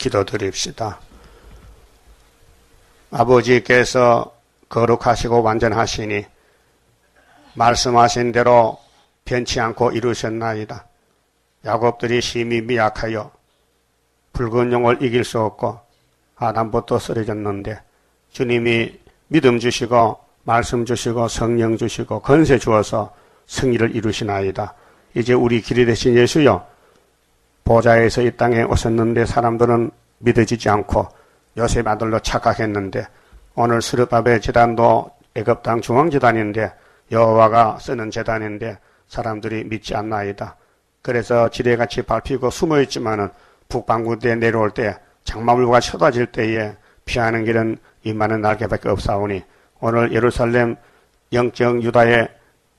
기도드립시다. 아버지께서 거룩하시고 완전하시니 말씀하신 대로 변치 않고 이루셨나이다. 야곱들이 심히 미약하여 붉은 용을 이길 수 없고 아담부터 쓰러졌는데 주님이 믿음 주시고 말씀 주시고 성령 주시고 권세 주어서 승리를 이루시나이다. 이제 우리 길이 되신 예수여, 보좌에서 이 땅에 오셨는데 사람들은 믿어지지 않고 요셉 아들로 착각했는데 오늘 스룹바벨 제단도 애굽 땅 중앙제단인데 여호와가 쓰는 제단인데 사람들이 믿지 않나이다. 그래서 지뢰같이 밟히고 숨어있지만은 북방구대에 내려올 때 장마물과 쏟아질 때에 피하는 길은 임하는 날개밖에 없사오니 오늘 예루살렘 영적 유다에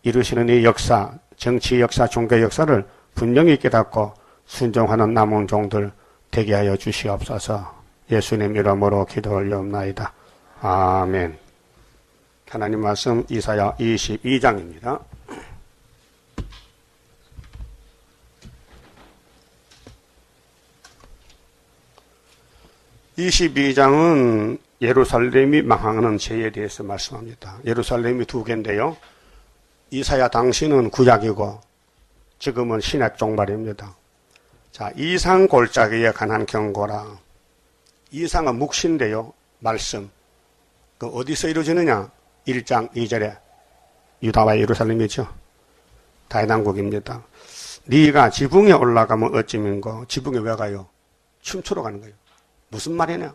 이루시는 이 역사, 정치 역사, 종교 역사를 분명히 깨닫고 순종하는 남은 종들 되게 하여 주시옵소서. 예수님 이름으로 기도 올려옵나이다. 아멘. 하나님 말씀 이사야 22장입니다. 22장은 예루살렘이 망하는 죄에 대해서 말씀합니다. 예루살렘이 두 개인데요. 이사야 당시는 구약이고 지금은 신약 종말입니다. 자, 이상 골짜기에 관한 경고라. 이상은 묵시인데요. 말씀. 그 어디서 이루어지느냐? 1장 2절에 유다와 예루살렘이죠. 다이당국입니다. 네가 지붕에 올라가면 어찌민고. 지붕에 왜 가요? 춤추러 가는 거예요. 무슨 말이냐?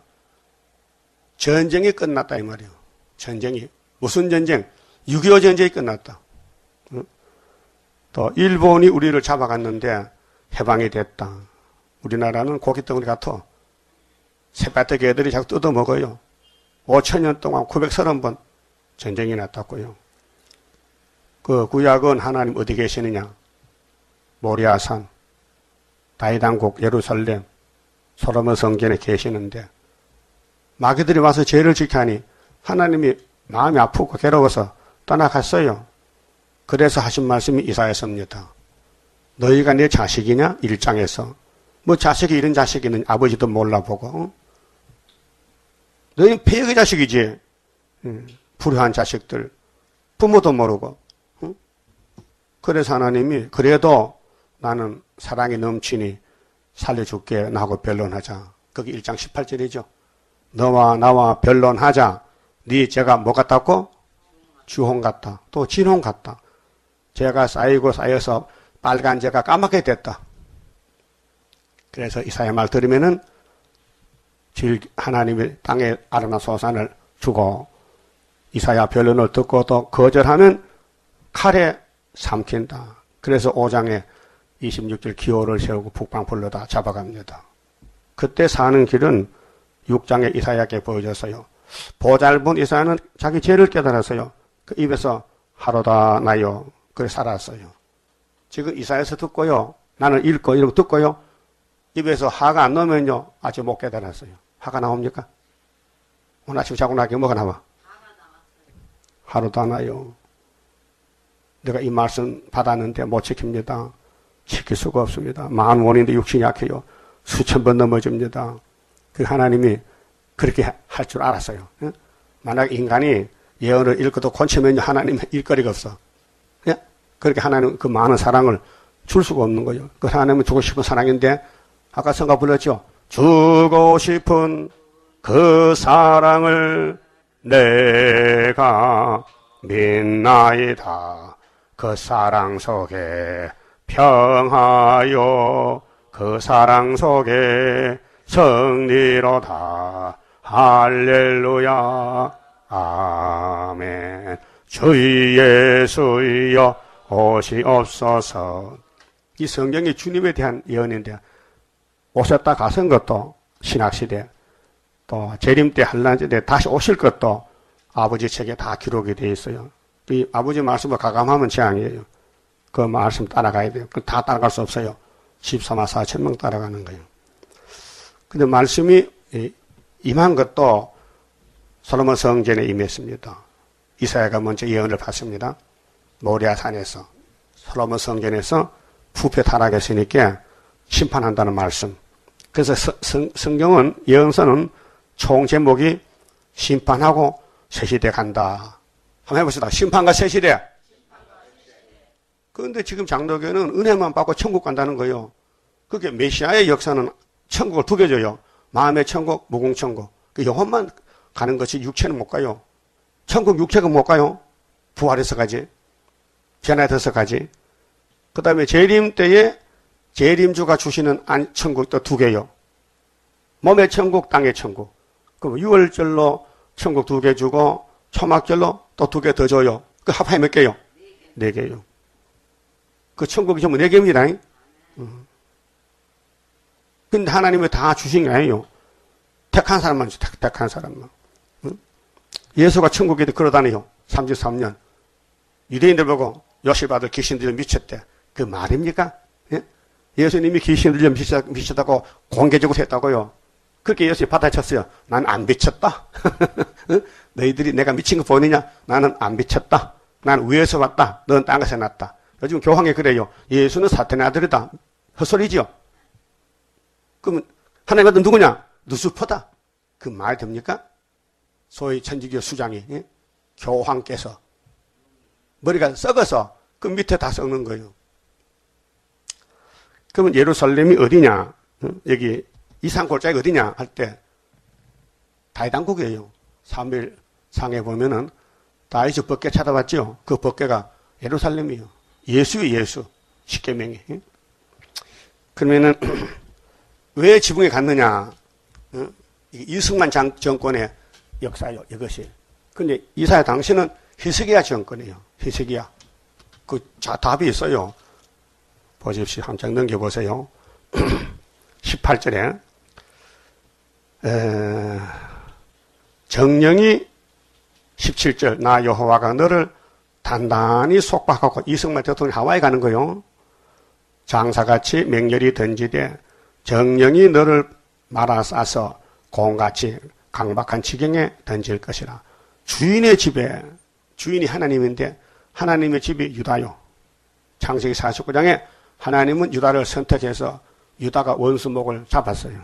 전쟁이 끝났다 이 말이에요. 전쟁이. 무슨 전쟁? 6.25 전쟁이 끝났다. 또 일본이 우리를 잡아갔는데 해방이 됐다. 우리나라는 고깃덩어리 같아. 새바닥 애들이 자꾸 뜯어먹어요. 5,000년 동안 930번 전쟁이 났다고요. 그 구약은 하나님 어디 계시느냐? 모리아산, 다윗왕국, 예루살렘, 솔로몬 성전에 계시는데 마귀들이 와서 죄를 지켜하니 하나님이 마음이 아프고 괴로워서 떠나갔어요. 그래서 하신 말씀이 이사야서입니다. 너희가 내 자식이냐? 1장에서. 뭐 자식이 이런 자식이 있는 아버지도 몰라보고. 너희는 폐역의 자식이지. 불효한 자식들. 부모도 모르고. 그래서 하나님이 그래도 나는 사랑이 넘치니 살려줄게. 나하고 변론하자. 그게 1장 18절이죠. 너와 나와 변론하자. 네 죄가 뭐 같다고? 주홍 같다. 또 진홍 같다. 죄가 쌓이고 쌓여서 빨간 죄가 까맣게 됐다. 그래서 이사야 말 들으면은 하나님이 땅에 아름다운 소산을 주고 이사야 변론을 듣고 또 거절하면 칼에 삼킨다. 그래서 5장에 26절 기호를 세우고 북방불로 다 잡아갑니다. 그때 사는 길은 6장에 이사야께 보여졌어요. 보잘본 이사야는 자기 죄를 깨달았어요. 그 입에서 하루다 나요. 그래 살았어요. 지금 이사야서 듣고요. 나는 읽고 이러고 듣고요. 입에서 하가 안 나오면요. 아직 못 깨달았어요. 하가 나옵니까? 오늘 아침 자고 나게 뭐가 나와? 하루다 나요. 내가 이 말씀 받았는데 못 지킵니다. 지킬 수가 없습니다. 마음 원인데 육신이 약해요. 수천 번 넘어집니다. 그 하나님이 그렇게 할 줄 알았어요. 만약 인간이 예언을 읽어도 권치면요. 하나님은 일거리가 없어. 그렇게 하나님 그 많은 사랑을 줄 수가 없는 거예요. 그 하나님은 주고 싶은 사랑인데 아까 성가 불렀죠. 주고 싶은 그 사랑을 내가 믿나이다. 그 사랑 속에 평하여 그 사랑 속에 승리로다. 할렐루야. 아멘. 주 예수여 오시옵소서. 이 성경이 주님에 대한 예언인데 오셨다 가신 것도 신학시대 또 재림 때 한란시대 다시 오실 것도 아버지 책에 다 기록이 되어 있어요. 이 아버지 말씀을 가감하면 재앙이에요. 그 말씀 따라가야 돼요. 다 따라갈 수 없어요. 14만 4천 명 따라가는 거예요. 근데 말씀이 임한 것도 솔로몬 성전에 임했습니다. 이사야가 먼저 예언을 받습니다. 모리아산에서 솔로몬 성전에서 부패 타락했으니까 심판한다는 말씀. 그래서 성경은, 예언서는 총 제목이 심판하고 새시대 간다. 한번 해봅시다. 심판과 새시대. 그런데 지금 장로교는 은혜만 받고 천국 간다는 거예요. 그게 메시아의 역사는 천국을 두 개 줘요. 마음의 천국, 무궁천국. 그 영혼만 가는 것이 육체는 못 가요. 천국 육체가 못 가요. 부활해서 가지. 변화돼서 가지. 그 다음에 재림 때에 재림주가 주시는 천국도 두 개요. 몸의 천국, 땅의 천국. 그럼 6월절로 천국 두 개 주고 초막절로 또 두 개 더 줘요. 그 합하면 몇 개요? 네 개요. 그 천국이 전부 네 개입니다. 근데 하나님이 다 주신 게 아니에요. 택한 사람만 주, 택한 사람만. 예수가 천국에 걸어다니요. 33년. 유대인들 보고 요셉 아들 귀신 들려 미쳤대. 그 말입니까? 예? 예수님이 귀신 들려 미쳤다고 공개적으로 했다고요. 그렇게 예수님 받아쳤어요. 난 안 미쳤다. 너희들이 내가 미친 거 보느냐? 나는 안 미쳤다. 난 위에서 왔다. 넌 땅에서 났다. 요즘 교황이 그래요. 예수는 사탄의 아들이다. 헛소리지요. 그러면 하나님 아들 누구냐? 누수퍼다. 그 말 됩니까? 소위 천주교 수장이, 예? 교황께서 머리가 썩어서 그 밑에 다 썩는 거예요. 그러면 예루살렘이 어디냐? 여기 이산골짜기 어디냐? 할 때 다윗왕국이에요. 사무엘상에 보면은 다윗이 법궤 찾아봤죠. 그 법궤가 예루살렘이에요. 예수의 예수. 십계명이. 그러면은 왜 지붕에 갔느냐? 이승만 정권의 역사요. 이것이. 근데 이사야 당시는 히스기야 정권이에요. 히스기야. 답이 있어요. 보십시오. 한 장 넘겨보세요. 18절에 정령이 17절 나 여호와가 너를 단단히 속박하고 이승만 대통령이 하와이 가는 거요. 장사같이 맹렬히 던지되 정령이 너를 말아 싸서 공같이 강박한 지경에 던질 것이라. 주인의 집에 주인이 하나님인데 하나님의 집이 유다요. 창세기 49장에 하나님은 유다를 선택해서 유다가 원수목을 잡았어요.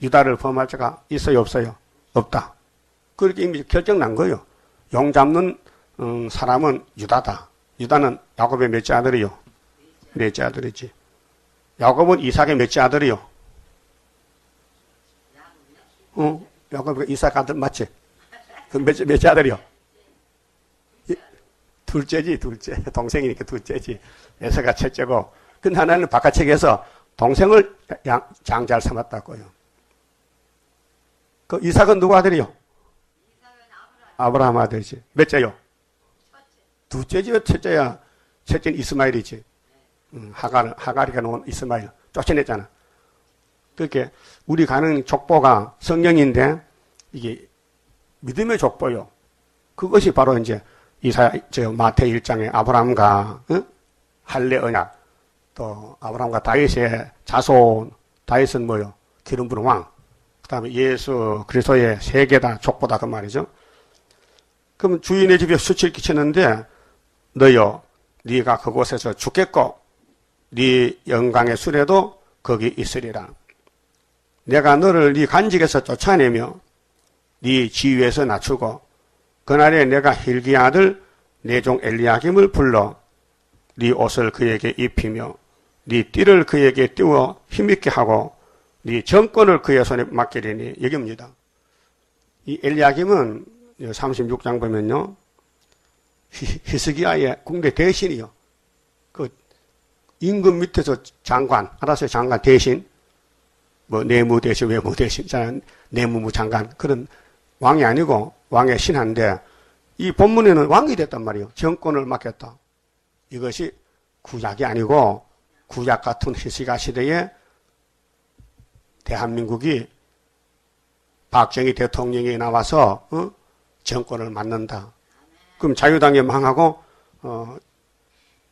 유다를 범할 자가 있어요, 없어요? 없다. 그렇게 이미 결정난 거예요. 용 잡는 사람은 유다다. 유다는 야곱의 몇째 아들이요? 넷째 아들이지. 야곱은 이삭의 몇째 아들이요? 야곱이 이삭 아들 맞지? 그 몇째 아들이요? 둘째지, 둘째. 동생이니까 둘째지. 에서가 첫째고. 근데 하나는 바깥책에서 동생을 장자를 삼았다고요. 그 이삭은 누구 아들이요? 아브라함 아들이지. 몇째요? 둘째지, 왜 첫째야? 첫째는 이스마엘이지. 하가리가 놓은 이스마엘. 쫓아냈잖아. 그렇게 우리 가는 족보가 성령인데 이게 믿음의 족보요. 그것이 바로 이제 마태 1장에 아브라함과 할례 언약, 또 아브라함과 다윗의 자손, 다윗은 뭐요? 기름 부은 왕. 그 다음에 예수 그리스도의 세계다, 족보다 그 말이죠. 그럼 주인의 집에 수치를 끼쳤는데 너요, 네가 그곳에서 죽겠고 네 영광의 수레도 거기 있으리라. 내가 너를 네 간직에서 쫓아내며 네 지위에서 낮추고 그날에 내가 힐기 아들 내 종 엘리야김을 불러 네 옷을 그에게 입히며 네 띠를 그에게 띄워 힘있게 하고 네 정권을 그의 손에 맡기리니. 여기입니다. 이 엘리야김은 36장 보면요, 히스기야의 국내 대신이요. 그 임금 밑에서 장관, 알아서 장관 대신, 뭐 내무 대신, 외무 대신, 내무부 장관, 그런 왕이 아니고 왕의 신하인데 이 본문에는 왕이 됐단 말이에요. 정권을 맡겼다. 이것이 구약이 아니고 구약 같은 히스기야 시대에 대한민국이 박정희 대통령이 나와서 정권을 맡는다. 그럼 자유당이 망하고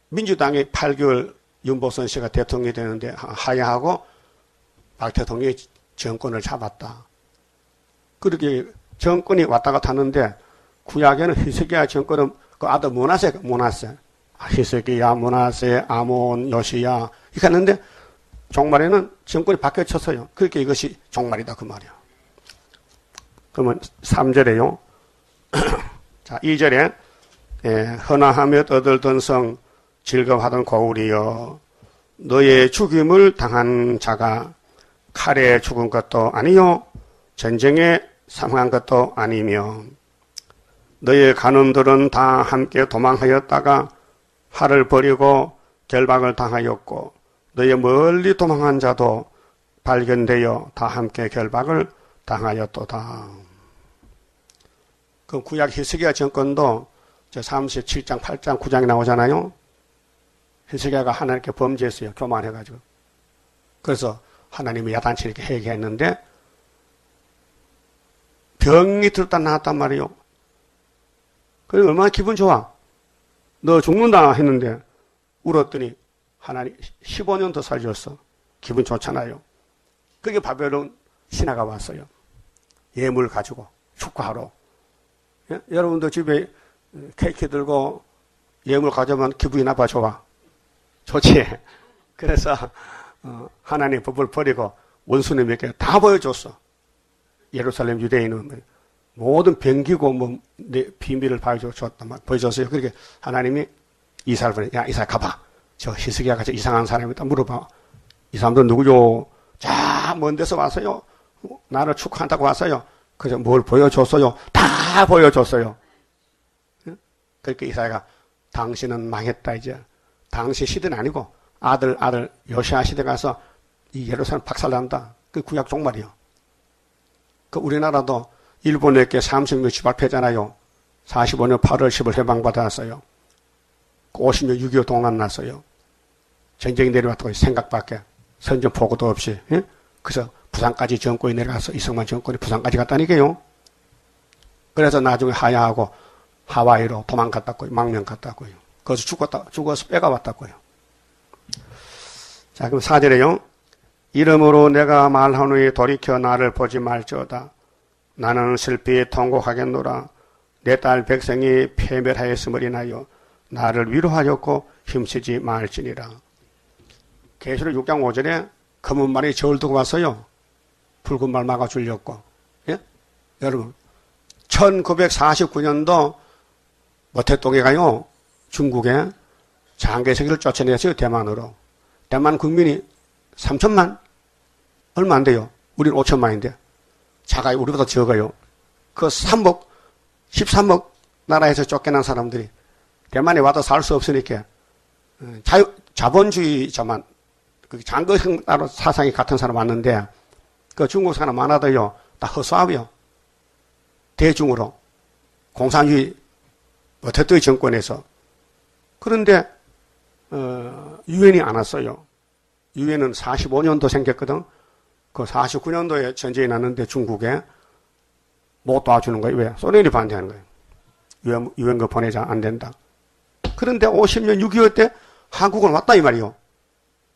민주당이 8개월 윤보선 씨가 대통령이 되는데 하야하고 박 대통령이 정권을 잡았다. 그렇게 정권이 왔다 갔다 하는데 구약에는 히스기야 정권은 그 아들 므낫세, 히스기야, 므낫세, 아몬, 요시야 이렇게 하는데 종말에는 정권이 바뀌어쳤어요. 그렇게 이것이 종말이다 그 말이야. 그러면 3절에요. 자, 2절에 헌화하며 떠들던 성 즐거워하던 고울이여 너의 죽임을 당한 자가 칼에 죽은 것도 아니요 전쟁에 사망한 것도 아니며 너의 간음들은 다 함께 도망하였다가 활을 버리고 결박을 당하였고 너의 멀리 도망한 자도 발견되어 다 함께 결박을 당하였도다. 그 구약 히스기야 정권도 37장, 8장, 9장에 나오잖아요. 히스기야가 하나님께 범죄했어요. 교만해가지고. 그래서 하나님이 야단치 이렇게 회개했는데 병이 들었다 나왔단 말이에요. 그래서 얼마나 기분 좋아. 너 죽는다 했는데 울었더니 하나님 15년 더 살렸어. 기분 좋잖아요. 그게 바벨론 신하가 왔어요. 예물 가지고 축하하러. 예? 여러분도 집에 케이크 들고 예물 가져오면 기분이 나빠 좋아? 좋지? 그래서 하나님의 법을 버리고 원수님에게 다 보여줬어. 예루살렘 유대인은 모든 병기고 내 비밀을 보여줬어요. 그렇게 하나님이 이사를 보내. 야, 이사 가봐. 저 히스기야 같이 이상한 사람이다 물어봐. 이 사람들 누구요? 자, 먼 데서 왔어요. 나를 축하한다고 왔어요. 그래서 뭘 보여줬어요? 다 보여줬어요. 그러니까 이사야가 당신은 망했다 이제. 당시 시대는 아니고 아들 요시야 시대 가서 이 예루살렘 박살난다. 그 구약 종말이요. 그 우리나라도 일본에게 30년 지발패잖아요. 45년 8월 10일 해방받았어요. 50년 6.25 동란 났어요. 전쟁이 내려왔다고 생각밖에 선전 보고도 없이. 예? 그래서 부산까지 정권이 내려가서 이승만 정권이 부산까지 갔다니까요. 그래서 나중에 하야하고 하와이로 도망갔다고요. 망명 갔다고요. 거기서 죽어서 빼가왔다고요. 자, 그럼 4절에요. 이름으로 내가 말하노니 돌이켜 나를 보지 말지어다. 나는 슬피 통곡하겠노라. 내 딸 백성이 패멸하였음을 인하여 나를 위로하였고 힘쓰지 말지니라. 계시록 6장 5절에 검은 말이 저울 두고 왔어요. 붉은 말 막아주려고. 예? 여러분 1949년도 모태똥이가요 중국에 장개석이를 쫓아냈어요. 대만으로. 대만 국민이 3천만? 얼마 안 돼요. 우리는 5천만인데 자가 우리보다 적어요. 그 3억 13억 나라에서 쫓겨난 사람들이 대만에 와도 살 수 없으니까 자본주의자만 장거형 나라 사상이 같은 사람 왔는데 그 중국 사람 많아도요 다 허수아비요. 대중으로 공산주의 모태똥이 정권에서. 그런데 유엔이 안 왔어요. 유엔은 45년도 생겼거든. 그 49년도에 전쟁이 났는데 중국에 못 도와주는 거예요. 왜? 소련이 반대하는 거예요. 유엔 거 보내자 안 된다. 그런데 50년 6.25 때 한국은 왔다 이 말이요.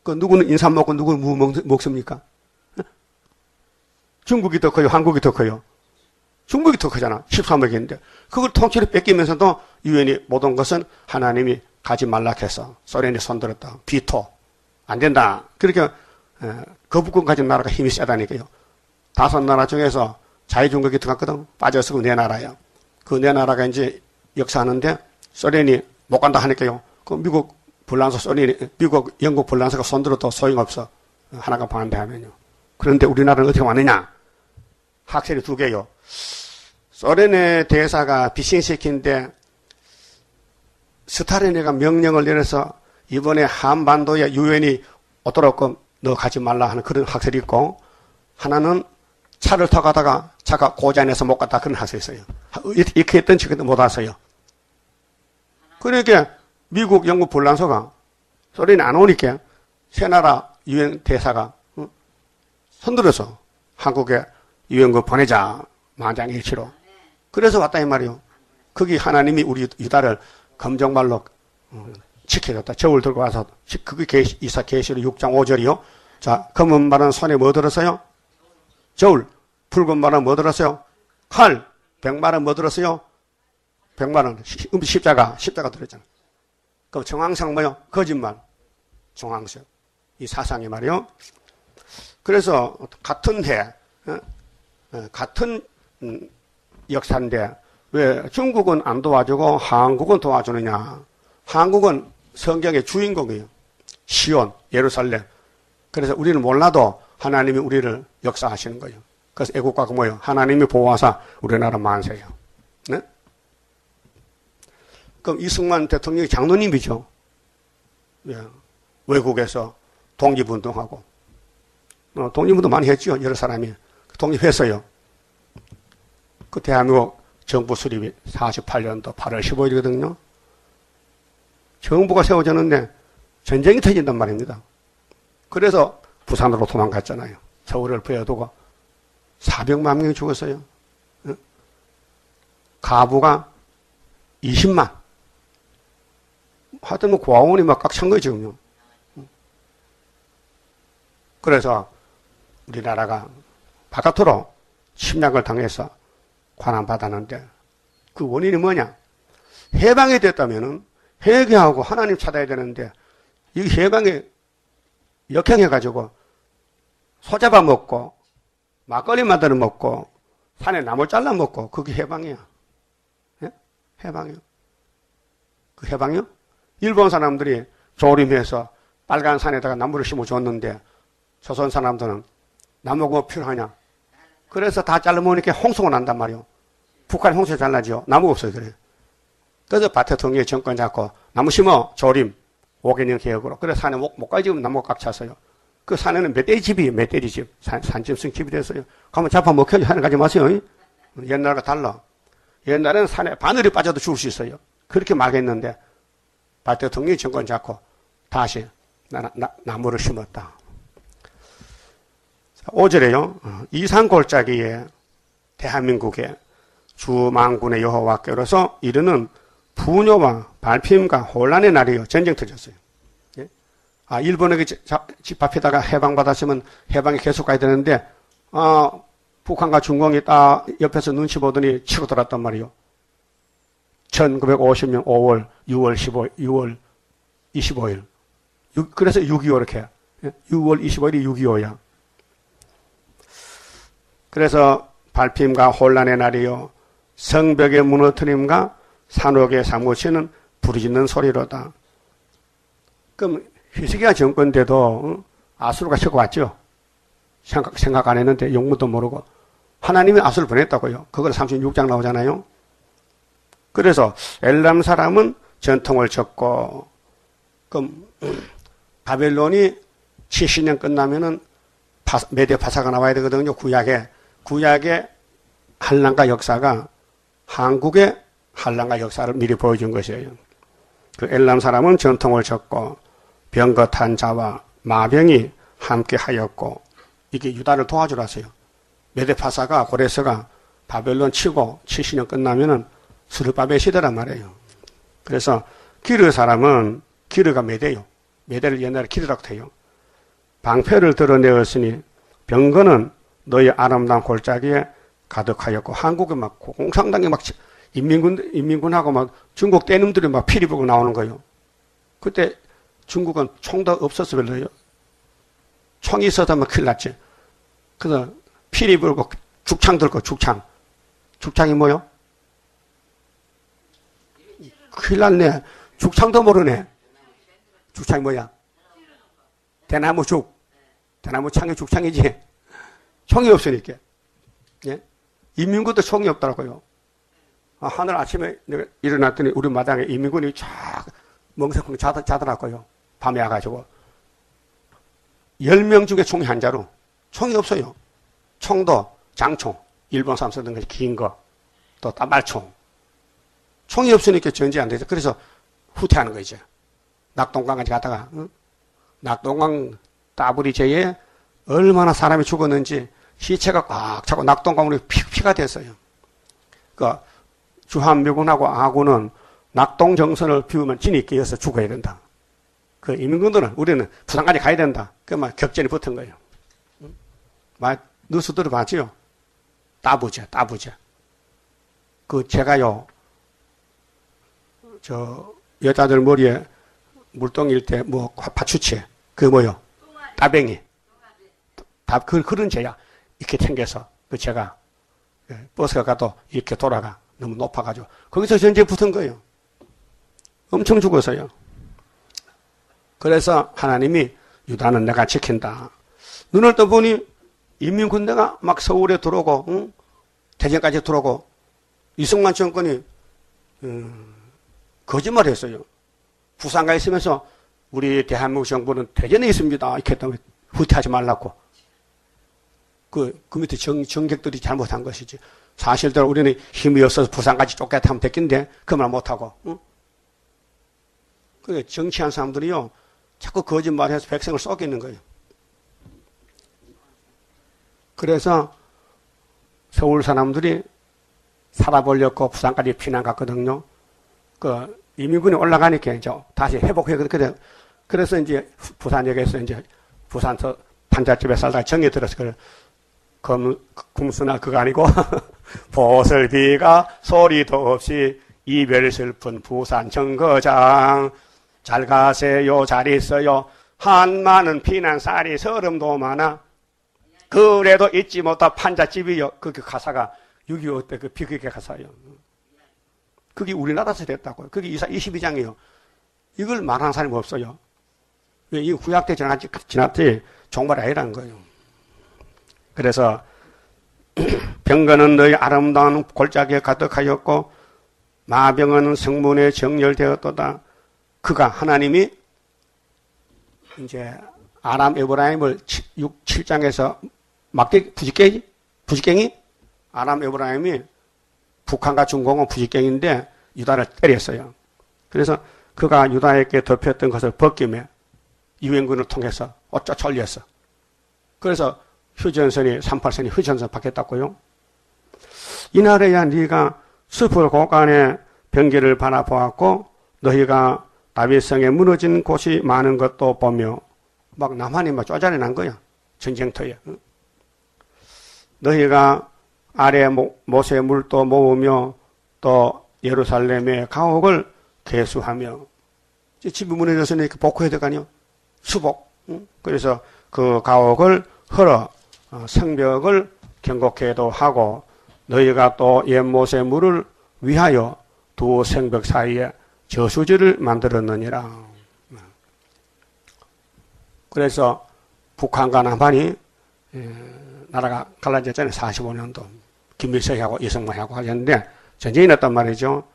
그 누구는 인삼 먹고 누구는 무 먹습니까? 중국이 더 커요? 한국이 더 커요? 중국이 더 크잖아. 13억인데. 그걸 통째로 뺏기면서도 유엔이 못 온 것은 하나님이 가지 말라 해서 소련이 손들었다. 비토. 안 된다. 그렇게 거부권 가진 나라가 힘이 세다니까요. 5나라 중에서 자유중국이 들어갔거든. 빠져서 그 4나라야. 그 4나라가 이제 역사하는데 소련이 못 간다 하니까요. 그 미국 불란서 미국 영국 불란서가 손들어도 소용없어. 하나가 반대하면요. 그런데 우리나라는 어떻게 왔느냐? 학설이 2개요. 소련의 대사가 비신시킨데 스탈린이가 명령을 내려서 이번에 한반도에 유엔이 오도록 너 가지 말라 하는 그런 학설이 있고, 하나는 차를 타고 가다가 차가 고장내서 못 갔다 그런 학설이 있어요. 이렇게 했던 척도 못 왔어요. 그러니까 미국, 영국 불란서가 소련이 안 오니까 세 나라 유엔 대사가 손들어서 한국에 유엔군 보내자. 만장일치로. 그래서 왔다 이 말이요. 거기 하나님이 우리 유다를 검정말로 지켜줬다. 저울 들고 와서 그게 이사 계시록 6장 5절이요. 자, 검은 말은 손에 뭐 들었어요? 저울. 붉은 말은 뭐 들었어요? 칼. 백말은 뭐 들었어요? 백말은 십자가 들었잖아. 그럼 정황상 뭐요? 거짓말. 정황상. 이 사상이 말이요. 그래서 같은 해, 같은 역사인데 왜 중국은 안 도와주고 한국은 도와주느냐. 한국은 성경의 주인공이에요. 시온, 예루살렘. 그래서 우리는 몰라도 하나님이 우리를 역사하시는 거예요. 그래서 애국가가 뭐예요? 하나님이 보호하사 우리나라 만세예요. 네? 그럼 이승만 대통령이 장로님이죠. 예. 외국에서 독립운동하고 독립운동 많이 했죠. 여러 사람이 독립했어요. 그 대한민국 정부 수립이 48년도 8월 15일이거든요. 정부가 세워졌는데 전쟁이 터진단 말입니다. 그래서 부산으로 도망갔잖아요. 서울을 부여두고 400만 명이 죽었어요. 가부가 20만. 하여튼 뭐 고아원이 막 꽉 찬 거예요, 지금요. 그래서 우리나라가 바깥으로 침략을 당해서 관한받았는데 그 원인이 뭐냐? 해방이 됐다면은 회개하고 하나님 찾아야 되는데 이 해방에 역행해가지고 소잡아 먹고 막걸리 만들어 먹고 산에 나무 잘라 먹고 그게 해방이야. 예? 해방이요. 그 해방이요? 일본 사람들이 조림해서 빨간 산에다가 나무를 심어줬는데 조선 사람들은 나무가 뭐 필요하냐? 그래서 다 잘라 먹으니까 홍수가 난단 말이요. 북한이 홍수 잘 나죠. 나무가 없어요. 그래. 그래서 박 대통령이 정권 잡고 나무 심어 조림 5개년 계획으로. 그래서 산에 목까지 지금 나무가 꽉 찼어요. 그 산에는 멧돼지 집이에요. 멧돼지 집. 산짐승 집이 됐어요. 가면 잡아 먹혀야지. 하늘 가지 마세요. 옛날과 달라. 옛날에는 산에 바늘이 빠져도 죽을 수 있어요. 그렇게 막했는데 박 대통령이 정권 잡고 다시 나무를 심었다. 5절에요. 이산골짜기에 대한민국에 주만군의 여호와께로서 이르는 분요와 발핌과 혼란의 날이요. 전쟁 터졌어요. 예? 일본에게 집 앞에다가 해방받았으면 해방이 계속 가야 되는데, 북한과 중공이 딱 옆에서 눈치 보더니 치고 들어왔단 말이요. 1950년 5월, 6월 15일, 6월 25일. 그래서 6.25 이렇게. 6월 25일이 6.25야. 그래서 발핌과 혼란의 날이요. 성벽의 무너뜨림과 산옥에 사무치는 부르짖는 소리로다. 그럼 히스기야 정권 때도 아수르가 치고 왔죠. 생각 안 했는데 용문도 모르고 하나님이 아수를 보냈다고요. 그걸 36장 나오잖아요. 그래서 엘람 사람은 전통을 졌고 그럼 바벨론이 70년 끝나면은 메대 파사가 나와야 되거든요. 구약의 한란과 역사가 한국의 한란과 역사를 미리 보여준 것이에요. 그 엘람 사람은 전통을 졌고 병거탄 자와 마병이 함께 하였고 이게 유다를 도와주라 하세요. 메데파사가 고레스가 바벨론 치고 70년 끝나면은 스룹바벨 시대란 말이에요. 그래서 기르 사람은 기르가 메대요. 메대를 옛날에 기르라고 해요. 방패를 드러내었으니 병거는 너희 아름다운 골짜기에 가득하였고 한국에 막 공산당이 막 인민군하고 막 중국 떼놈들이 막 피리 불고 나오는 거예요. 그때 중국은 총도 없어서 별로요. 총이 있어도 큰일 났지. 그래서 피리 불고 죽창 들고 죽창. 죽창이 뭐요? 큰일 났네. 죽창도 모르네. 죽창이 뭐야? 대나무 죽. 대나무 창이 죽창이지. 총이 없으니까. 예? 인민군도 총이 없더라고요. 하늘 아침에 일어났더니 우리 마당에 인민군이 쫙 멍석하고 자더라고요. 밤에 와가지고. 10명 중에 총이 한 자루. 총이 없어요. 총도 장총. 일본 사람 쓰던 것이 긴 거. 또 따발총. 총이 없으니까 전쟁 안 되죠. 그래서 후퇴하는 거 이제. 낙동강까지 가다가 낙동강 따블이 제에 얼마나 사람이 죽었는지 시체가 꽉 차고 낙동강으로 피가 됐어요. 그 주한미군하고 아군은 낙동정선을 비우면 진이 끼어서 죽어야 된다. 그 인민군들은 우리는 부산까지 가야 된다. 그만 격전이 붙은 거예요. 뉴스들을 봤지요? 따부제. 그 제가요, 여자들 머리에 물동일 때 파추치. 그게 뭐요? 따뱅이. 다 그런 죄야. 이렇게 생겨서 그 죄가 버스가 가도 이렇게 돌아가. 너무 높아가지고. 거기서 전쟁 붙은 거예요. 엄청 죽어서요. 그래서 하나님이 유다는 내가 지킨다. 눈을 떠보니 인민군대가 막 서울에 들어오고, 응? 대전까지 들어오고, 이승만 정권이, 거짓말 했어요. 부산가 있으면서 우리 대한민국 정부는 대전에 있습니다. 이렇게 했다면 후퇴하지 말라고. 그 밑에 정객들이 잘못한 것이지. 사실대로 우리는 힘이 없어서 부산까지 쫓겨야 하면 됐긴데, 그 말 못하고, 응? 그 정치한 사람들이요, 자꾸 거짓말해서 백성을 속이는 거예요. 그래서 서울 사람들이 살아보려고 부산까지 피난 갔거든요. 그 이민군이 올라가니까 이제 다시 회복했거든요. 그래서 이제 부산역에서 이제 부산서 판잣집에 살다가 정이 들어서 kum수나 그거 아니고 보슬비가 소리도 없이 이별 슬픈 부산 정거장 잘 가세요 잘 있어요 한많은 피난살이 서름도 많아 그래도 잊지 못한 판잣집이요. 그 가사가 6.25 때 그 비극의 가사예요. 그게 우리나라에서 됐다고요. 그게 이사 22장이에요. 이걸 말하는 사람이 없어요. 왜? 이 구약 때 지났지 종말 아니라는 거예요. 그래서 병거는 너희 아름다운 골짜기에 가득하였고 마병은 성문에 정렬되었도다. 그가 하나님이 이제 아람 에브라임을 7장에서 부직갱이? 아람 에브라임이 북한과 중공은 부직갱인데 유다를 때렸어요. 그래서 그가 유다에게 덮였던 것을 벗김에 유엔군을 통해서 어쩌 올렸어. 그래서 휴전선이 38선이 휴전선 바뀌었다고요. 이날에야 네가 숲을 곳간에 병기를 바라보았고 너희가 다윗성에 무너진 곳이 많은 것도 보며 막 남한이 막 쪼잔해 난 거야. 전쟁터에. 너희가 아래 못의 물도 모으며 또 예루살렘의 가옥을 개수하며 집이 무너졌으니까 복구해야 될 거 아니요. 수복. 그래서 그 가옥을 헐어 성벽을 견고케도 하고 너희가 또 옛못의 물을 위하여 두 성벽 사이에 저수지를 만들었느니라. 그래서 북한과 남한이 나라가 갈라졌잖아요. 45년도. 김일성하고 이승만하고 하셨는데 전쟁이 났단 말이죠.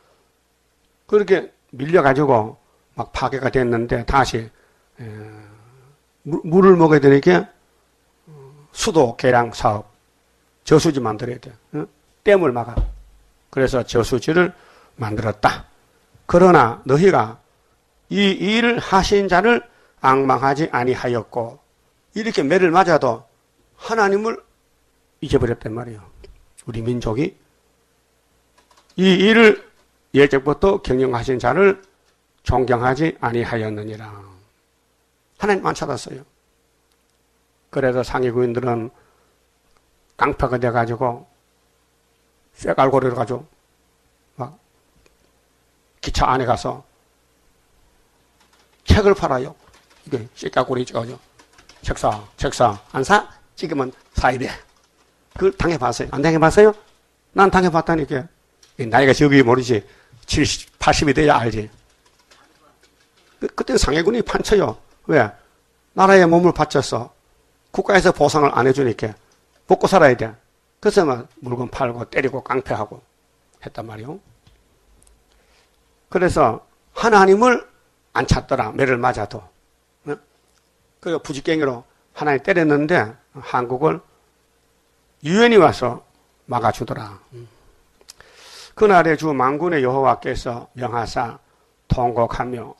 그렇게 밀려가지고 막 파괴가 됐는데 다시 물을 먹어야 되니까 수도 개량 사업 저수지 만들어야 돼. 댐을 막아. 그래서 저수지를 만들었다. 그러나 너희가 이 일을 하신 자를 앙망하지 아니하였고 이렇게 매를 맞아도 하나님을 잊어버렸단 말이에요. 우리 민족이 이 일을 예적부터 경영하신 자를 존경하지 아니하였느니라. 하나님 안 찾았어요. 그래서 상위구인들은 깡패가 돼가지고 쇠갈고리를 가지고 막 기차 안에 가서 책을 팔아요. 이게 쇠갈고리 찍어죠. 책사 안 사? 찍으면 사야 돼. 그걸 당해봤어요. 안 당해봤어요? 난 당해봤다니까. 나이가 적이 모르지. 70, 80이 돼야 알지. 그때 상해군이 판쳐요. 왜? 나라의 몸을 바쳤어. 국가에서 보상을 안 해주니까 먹고 살아야 돼. 그래서 막 물건 팔고 때리고 깡패하고 했단 말이요. 그래서 하나님을 안 찾더라. 매를 맞아도. 그리고 부직갱이로 하나님 때렸는데 한국을 유엔이 와서 막아주더라. 그날에 주 만군의 여호와께서 명하사 통곡하며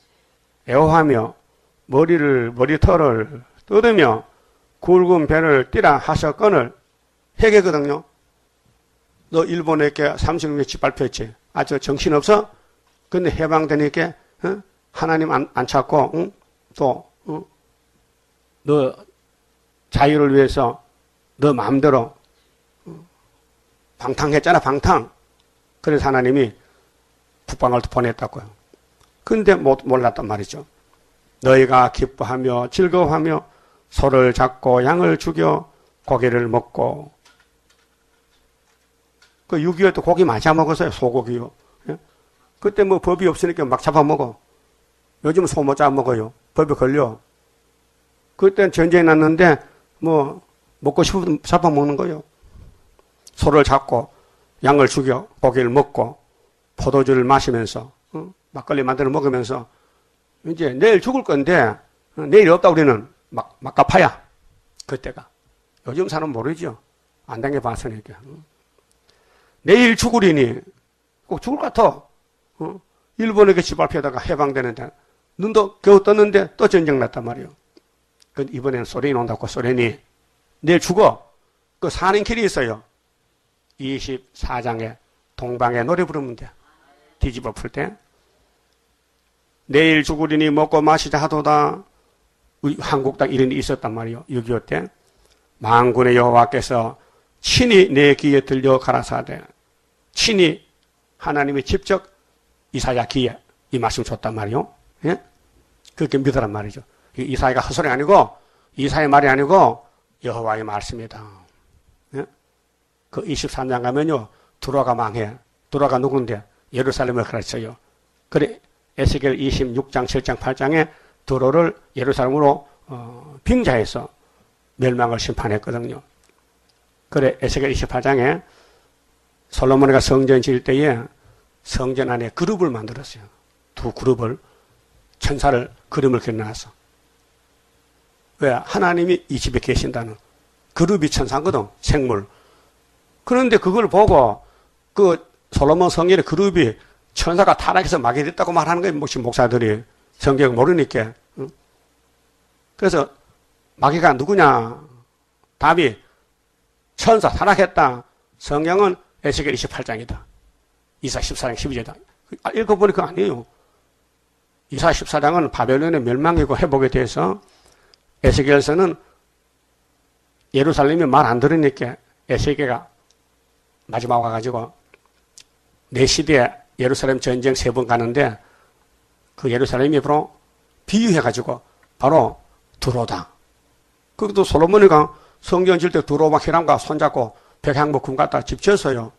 애호하며 머리털을 뜯으며 굵은 배를 띠라 하셨거늘 회개거든요. 너 일본에게 36년 짓밟혔지. 아주 정신없어? 근데 해방되니까 하나님 안 찾고 또 너 자유를 위해서 너 마음대로 방탕했잖아. 방탕. 그래서 하나님이 북방을 보냈다고요. 근데 몰랐단 말이죠. 너희가 기뻐하며 즐거워하며 소를 잡고 양을 죽여 고기를 먹고. 그 6.25 때 고기 많이 잡아먹었어요. 소고기요. 예? 그때 뭐 법이 없으니까 막 잡아먹어. 요즘은 소 못 잡아먹어요. 법에 걸려. 그때는 전쟁이 났는데 뭐 먹고 싶으면 잡아먹는 거예요. 소를 잡고 양을 죽여 고기를 먹고 포도주를 마시면서 막걸리 만들어 먹으면서 이제 내일 죽을 건데 내일 없다 우리는 막 갚아야 그때가. 요즘 사람 모르죠. 안 당해봤으니까. 내일 죽으리니 꼭 죽을 것 같아. 일본에게 지발표에다가 해방되는데 눈도 겨우 떴는데 또 전쟁 났단 말이에요. 이번에는 소련이 온다고 소련이 내일 죽어. 그 사는 길이 있어요. 24장에 동방에 노래 부르면 돼. 뒤집어 풀 때. 내일 죽으리니 먹고 마시자 하도다. 우리 한국 땅 이런 일이 있었단 말이에요. 6.25 때. 만군의 여호와께서 친히 내 귀에 들려 가라사대. 친히 하나님이 직접 이사야 귀에 이 말씀 줬단 말이에요. 예? 그렇게 믿으란 말이죠. 이사야가 헛소리 아니고 이사야의 말이 아니고 여호와의 말씀이다. 예? 그 23장 가면요. 두로가 망해. 두로가 누군데? 예루살렘을 가르쳐요. 그래 에스겔 26장, 7장, 8장에 두로를 예루살렘으로 빙자해서 멸망을 심판했거든요. 그래 에스겔 28장에 솔로몬이가 성전 지을 때에 성전 안에 그룹을 만들었어요. 두 그룹을 천사를 그림을 그려놨어. 왜? 하나님이 이 집에 계신다는 그룹이 천사거든. 생물. 그런데 그걸 보고 그 솔로몬 성전의 그룹이 천사가 타락해서 마귀 됐다고 말하는 거예요. 목사들이 성경을 모르니까. 그래서 마귀가 누구냐? 답이 천사 타락했다. 성경은 에스겔 28장이다. 이사 14장 12절이다. 읽어보니 그거 아니에요. 이사 14장은 바벨론의 멸망이고 회복에 대해서 에스겔서는 예루살렘이 말 안 들으니까 에스겔가 마지막 와가지고 내 시대에 예루살렘 전쟁 3번 가는데 그 예루살렘이 바로 비유해가지고 바로 두로다. 그것도 솔로몬이가 성전 질 때 두로와 히람과 손잡고 백향목 금 갖다 집 지었어요.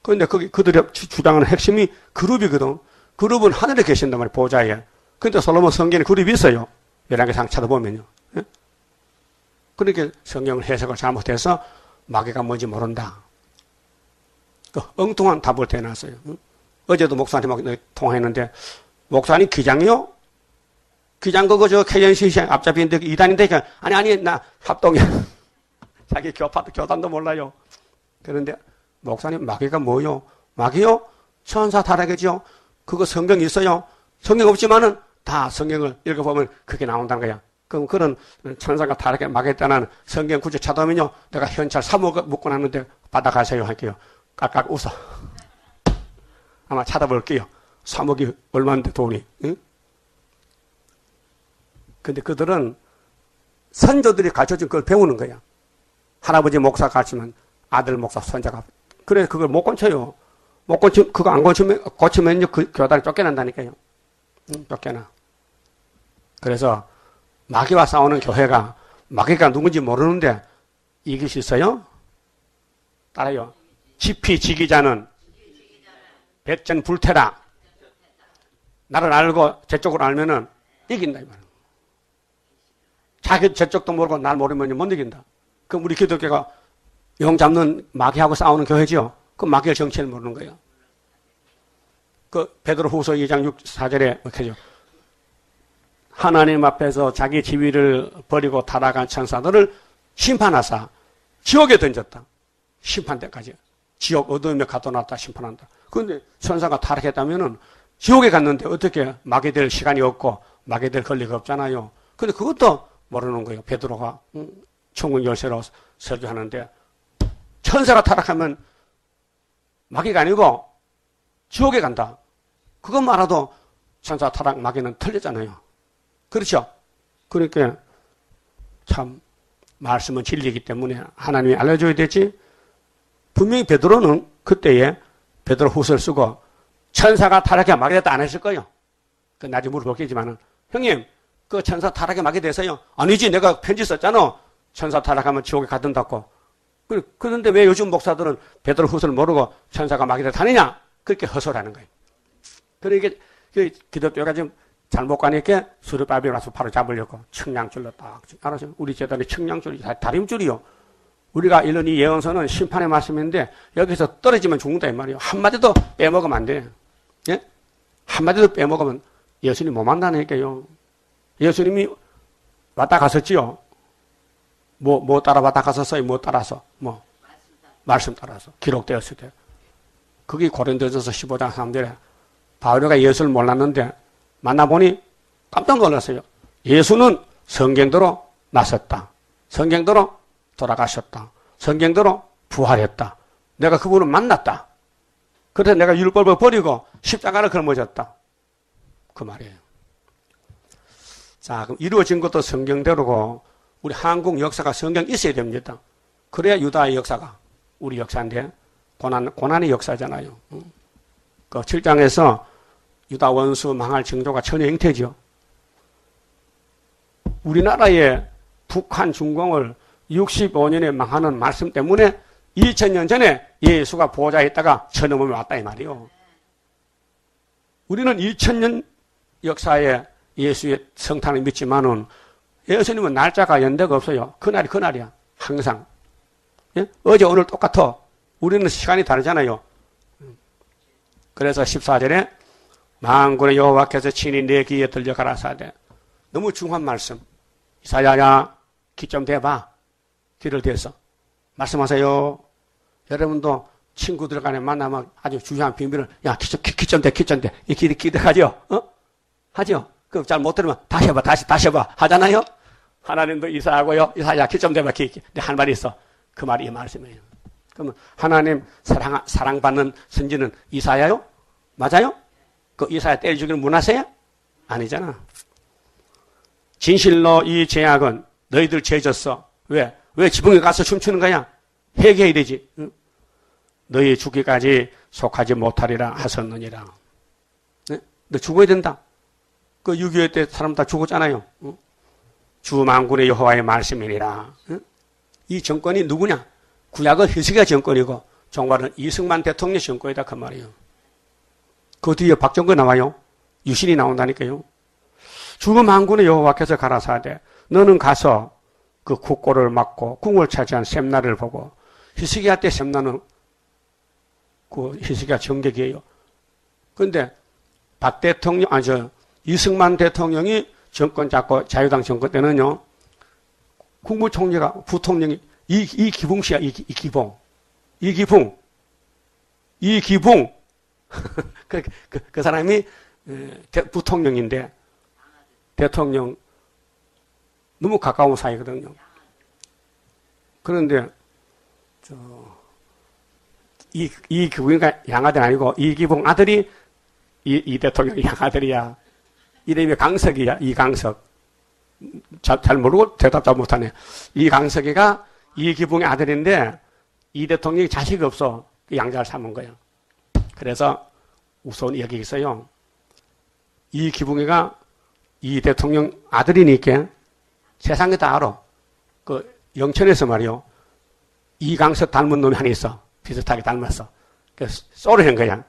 그런데 거기 그들의 주장하는 핵심이 그룹이거든. 그룹은 하늘에 계신단 말이에요. 보좌에. 근데 솔로몬 성경에 그룹이 있어요. 열왕기상 찾아보면요. 예? 그렇게 성경을 해석을 잘못해서 마귀가 뭔지 모른다. 그 엉뚱한 답을 대놨어요. 어제도 목사님하고 통화했는데 목사님 기장이요? 기장 그거 저 KNCC 앞잡이인데 이단인데 아니 나 합동이야. 자기 교단도 몰라요. 그런데 목사님 마귀가 뭐요? 마귀요? 천사 타락이죠. 그거 성경 있어요. 성경 없지만은 다 성경을 읽어보면 그게 나온다는 거야. 그럼 그런 천사가 타락에 마귀했다는 성경 구절 찾아오면요. 내가 현찰 3억 묻고 났는데 받아가세요 할게요. 깍깍 웃어. 아마 찾아볼게요. 3억이 얼마인데 돈이. 응? 근데 그들은 선조들이 가르쳐준 그걸 배우는 거야. 할아버지 목사 가르치면 아들 목사 손자가. 그래 그걸 못 고쳐요. 못 고치 그거 안 고치면요 그 교단이 쫓겨난다니까요. 쫓겨나. 그래서 마귀와 싸우는 교회가 마귀가 누군지 모르는데 이길 수 있어요? 따라요. 지피지기자는 백전불태라. 나를 알고 저쪽을 알면은 이긴다 이 말이야. 자기 저쪽도 모르고 날 모르면 못 이긴다. 그럼 우리 기독교가 영 잡는 마귀하고 싸우는 교회죠. 그 마귀의 정체를 모르는 거예요. 그 베드로후서 2장 6, 4절에 이렇게죠. 하나님 앞에서 자기 지위를 버리고 타락한 천사들을 심판하사 지옥에 던졌다. 심판 때까지. 지옥 어두움에 가둬놨다 심판한다. 그런데 천사가 타락했다면은 지옥에 갔는데 어떻게 마귀 될 시간이 없고 마귀 될 권리가 없잖아요. 근데 그것도 모르는 거예요. 베드로가 천국 열쇠로 설교하는데 천사가 타락하면 마귀가 아니고 지옥에 간다. 그것만 알아도 천사 타락 마귀는 틀렸잖아요. 그렇죠? 그러니까 참 말씀은 진리이기 때문에 하나님이 알려줘야 되지. 분명히 베드로는 그때에 베드로 후서를 쓰고 천사가 타락해 마귀했다 안 했을 거예요. 그 나중에 물어보겠지만은 형님 그 천사 타락에 맞게 돼서요. 아니지, 내가 편지 썼잖아. 천사 타락하면 지옥에 가둔다고. 그런데 왜 요즘 목사들은 베드로 후서를 모르고 천사가 막이 되다느냐? 그렇게 허설하는 거예요. 그러니까 기독교가 지금 잘못 가니까 수르바벨 와서 바로 잡으려고 청량줄로 딱 알아서 우리 재단에 청량줄이 다림줄이요. 우리가 읽는 이 예언서는 심판의 말씀인데 여기서 떨어지면 죽는다 이 말이에요. 한마디도 빼먹으면 안 돼. 예? 한마디도 빼먹으면 예수님 못 만나니까요. 예수님이 왔다 갔었지요. 뭐 따라 왔다 갔었어요? 뭐 따라서? 말씀 따라서. 기록되었을 때. 그게 고린도전서 15장 3절에 바울이가 예수를 몰랐는데 만나보니 깜짝 놀랐어요. 예수는 성경대로 나섰다. 성경대로 돌아가셨다. 성경대로 부활했다. 내가 그분을 만났다. 그래서 내가 율법을 버리고 십자가를 걸머졌다. 그 말이에요. 자, 그럼 이루어진 것도 성경대로고 우리 한국 역사가 성경이 있어야 됩니다. 그래야 유다의 역사가 우리 역사인데 고난의 역사잖아요. 그 7장에서 유다 원수 망할 징조가 전혀 잉태죠. 우리나라의 북한 중공을 65년에 망하는 말씀 때문에 2000년 전에 예수가 보호자에 있다가 저놈이 왔다 이 말이요. 우리는 2000년 역사에 예수의 성탄을 믿지만은 예수님은 날짜가 연대가 없어요. 그날이 그날이야. 항상. 예? 어제 오늘 똑같아. 우리는 시간이 다르잖아요. 그래서 14절에 만군의 여호와께서 친히 내 귀에 들려 가라사대. 너무 중요한 말씀. 이사야야 귀 좀 대봐. 귀를 대서 말씀하세요. 여러분도 친구들 간에 만나면 아주 중요한 비밀을 야 귀 좀 대. 이 귀 대하죠. 하죠. 그럼 잘 못 들으면 다시 해봐. 다시 해봐. 하잖아요. 하나님도 이사하고요. 이사야 귀 좀 대봐. 근데 한 말이 있어. 그 말이 이 말씀이에요. 그러면 하나님 사랑받는 선지는 이사야요? 맞아요? 그 이사야 때려 죽이는 문하세요? 아니잖아. 진실로 이 죄악은 너희들 죄졌어. 왜 지붕에 가서 춤추는 거야? 회개해야 되지. 응? 너희 죽기까지 속하지 못하리라 하셨느니라. 네? 너 죽어야 된다. 그 6.25 때 사람 다 죽었잖아요. 응? 주 만군의 여호와의 말씀이니라. 응? 이 정권이 누구냐? 구약은 히스기야 정권이고 종말은 이승만 대통령 정권이다 그 말이에요. 그 뒤에 박정권 나와요. 유신이 나온다니까요. 주 만군의 여호와께서 가라사대 너는 가서 그 국고를 막고 궁을 차지한 셈나를 보고 히스기야 때 셈나는 그 히스기야 정객이에요. 그런데 박 대통령 이승만 대통령이 정권 잡고 자유당 정권 때는요. 국무총리가 부통령이 이기붕 씨야. 이기붕 그 사람이 부통령인데 대통령 너무 가까운 사이거든요. 그런데 이기붕이가 양아들 아니고 이기붕 아들이 이 대통령 양아들이야. 이름이 강석이야. 이강석. 잘 모르고 대답 잘 못하네. 이강석이가 이기붕의 아들인데 이 대통령이 자식이 없어. 양자를 삼은 거야. 그래서 우선 여기 있어요. 이기붕이가 이 대통령 아들이니까 세상에 다 알아. 그 영천에서 말이요. 이강석 닮은 놈이 하나 있어. 비슷하게 닮았어. 그래서 쏘르는 거야.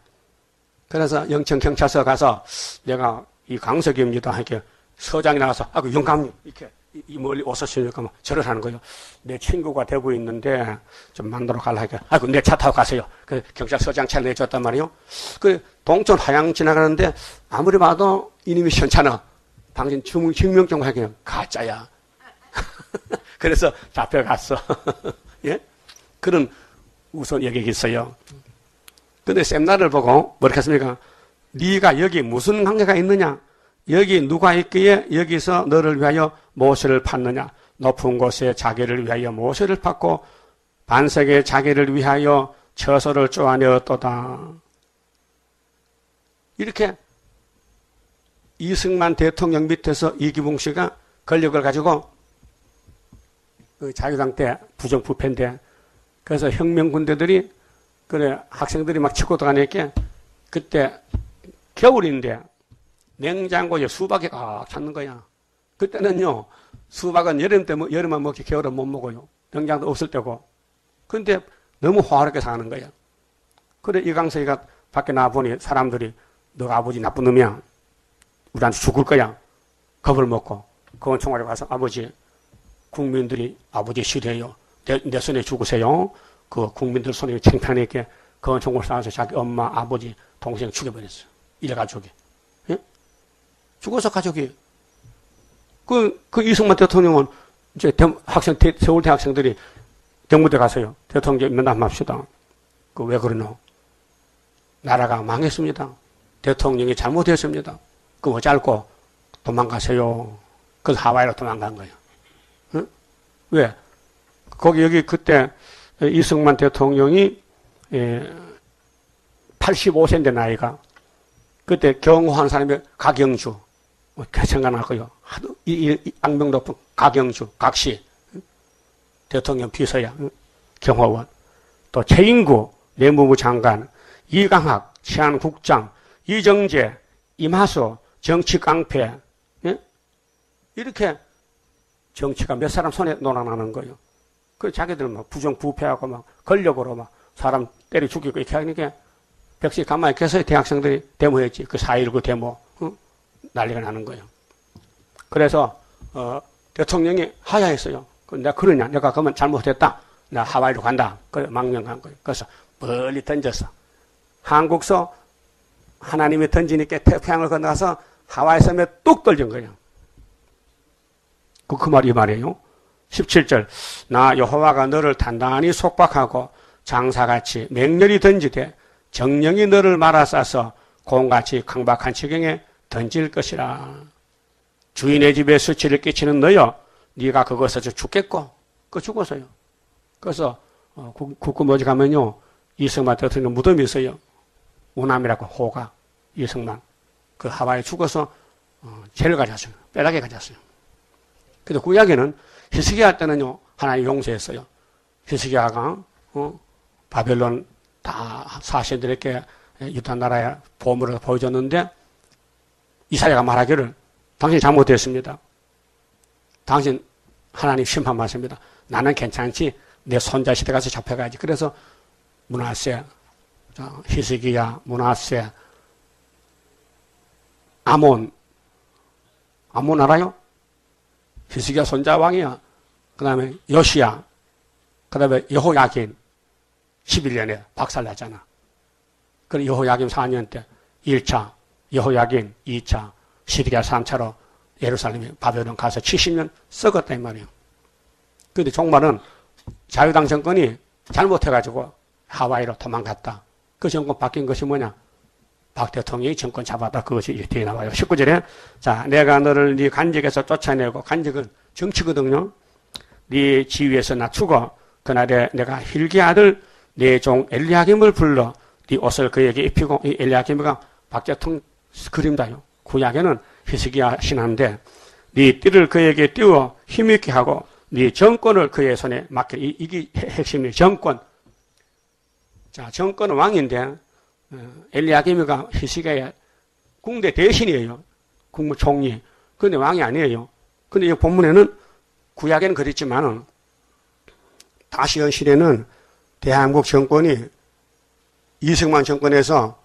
그래서 영천 경찰서 가서 내가 이 강석입니다. 이렇게 서장이 나가서 그 영감님 이렇게 이 멀리 오셨으니까 절을 하는 거예요. 내 친구가 되고 있는데 좀 만나러 가려 하니까 내 차 타고 가세요. 그 경찰서장 차를 내줬단 말이에요. 그 동천 하양 지나가는데 아무리 봐도 이놈이 현찮아. 당신 증명증 확인해. 가짜야. 그래서 잡혀갔어. 예? 그런 우선 여기 있어요. 근데 셈나를 보고 뭐렇게 했습니까? 네가 여기 무슨 관계가 있느냐? 여기 누가 있기에 여기서 너를 위하여 모세를 팠느냐? 높은 곳에 자기를 위하여 모세를 팠고 반석에 자기를 위하여 처소를 쪼아내었도다. 이렇게 이승만 대통령 밑에서 이기붕 씨가 권력을 가지고 그 자유당 때 부정부패인데 그래서 혁명군대들이 그래 학생들이 막 치고 들어가니까 그때 겨울인데 냉장고에 수박이 꽉 찼는 거야. 그때는요, 수박은 여름만 먹지 겨울은 못 먹어요. 영양도 없을 때고. 근데 너무 화렵게 사는 거예요. 그래, 이강석이가 밖에 나와보니 사람들이 너 아버지 나쁜 놈이야. 우리한테 죽을 거야. 겁을 먹고 권총알에 가서 아버지, 국민들이 아버지 싫어해요. 내 손에 죽으세요. 그 국민들 손에 창피하니까 권총을 쏴서 자기 엄마, 아버지, 동생 죽여버렸어요. 일가족이. 예? 죽어서 가족이. 그 이승만 대통령은 이제 서울대 학생들이 경무대 가서요. 대통령 면담합시다. 그 왜 그러노? 나라가 망했습니다. 대통령이 잘못했습니다. 그거 짧고 도망가세요. 그래서 하와이로 도망간 거예요. 응? 왜? 여기 그때 이승만 대통령이 85세인데 나이가 그때 경호한 사람이 가경주 생각나고요. 하도 악명 높은 가경주, 각시 대통령 비서야 경호원 또 최인구 내무부 장관 이강학 치안국장 이정재 임하수 정치 깡패 예? 이렇게 정치가 몇 사람 손에 놀아나는 거예요. 그 자기들 막 부정부패하고 막 권력으로 막 사람 때려 죽이고 이렇게 하니까 백시 가만히 계서 대학생들이 데모했지. 그 4.19 데모 난리가 나는 거예요. 그래서 대통령이 하야했어요. 내가 그러냐? 내가 그러면 잘못했다. 나 하와이로 간다. 그래 망명한 거예요. 그래서 멀리 던졌어. 한국서 하나님이 던지니까 태평양을 건너가서 하와이 섬에 뚝 떨어진 거예요. 그 말이 이 말이에요. 17절 나 여호와가 너를 단단히 속박하고 장사같이 맹렬히 던지되 정령이 너를 말아싸서 공같이 강박한 지경에 던질 것이라. 주인의 집에 수치를 끼치는 너여 네가 그것에서 죽겠고 그 죽었어요. 그래서 국구머지 가면요 이승만 대통령 무덤이 있어요. 우남이라고 호가 이승만 그 하와이에 죽어서 죄를 가졌어요. 빼락에 가졌어요. 그래서 구약에는 히스기야 때는요 하나님 용서했어요. 히스기야가 바벨론 다 사신들에게 유다 나라에 보물을 보여줬는데 이사야가 말하기를 당신 잘못했습니다. 당신 하나님 심판 받습니다. 나는 괜찮지 내 손자 시대 가서 잡혀가야지. 그래서 므낫세, 히스기야, 므낫세, 아몬 알아요? 히스기야 손자 왕이야. 그 다음에 요시야, 그 다음에 여호야긴 11년에 박살났잖아. 그리고 여호야긴 4년 때 1차, 여호야긴 2차, 시드기야 3차로 예루살렘에 바벨론 가서 70년 썩었다 이 말이에요. 그런데 종말은 자유당 정권이 잘못해가지고 하와이로 도망갔다. 그 정권 바뀐 것이 뭐냐? 박 대통령이 정권 잡았다. 그것이 뒤에 나와요. 19절에 자 내가 너를 네 간직에서 쫓아내고 간직은 정치거든요. 네 지위에서 낮추고 그날에 내가 힐기 아들 네 종 엘리야김을 불러 네 옷을 그에게 입히고 이 엘리야김이가 박 대통령 그림자요. 구약에는 히스기야 신하인데 네 띠를 그에게 띄워 힘있게 하고 네 정권을 그의 손에 맡겨. 이게 핵심이에요. 정권. 자, 정권은 왕인데 엘리야김이가 히스기야의 궁대 대신이에요. 국무총리. 그런데 왕이 아니에요. 근데 이 본문에는 구약에는 그랬지만은 다시언 시대는 대한민국 정권이 이승만 정권에서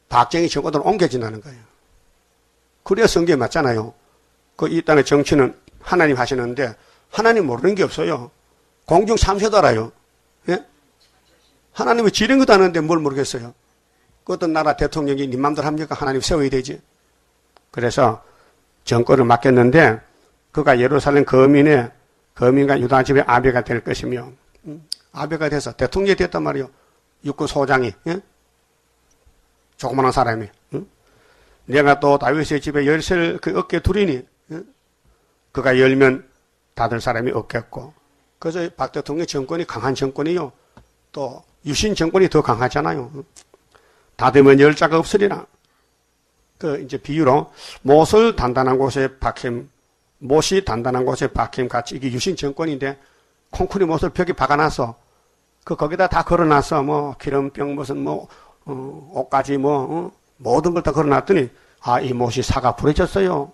박정희 정권으로 옮겨진다는 거예요. 그래야 성경에 맞잖아요. 이 땅의 정치는 하나님 하시는데 하나님 모르는 게 없어요. 공중 참새도 알아요. 예? 하나님이 지른 것도 아는데 뭘 모르겠어요. 그 어떤 나라 대통령이 네 맘대로 합니까? 하나님 세워야 되지. 그래서 정권을 맡겼는데 그가 예루살렘 거민과 유다 집의 아베가 될 것이며 아베가 돼서 대통령이 됐단 말이에요. 육군 소장이 예? 조그마한 사람이 내가 또 다윗의 집에 열쇠를 그 어깨에 두리니 그가 열면 닫을 사람이 없겠고. 그래서 박 대통령의 정권이 강한 정권이요. 또 유신 정권이 더 강하잖아요. 닫으면 열 자가 없으리라. 이제 비유로 못을 단단한 곳에 박힘, 못이 단단한 곳에 박힘 같이 이게 유신 정권인데 콩쿠리 못을 벽에 박아놔서 거기다 다 걸어놔서 뭐 기름병 무슨 옷까지 모든 걸 다 걸어놨더니 이 못이 사가 부러졌어요.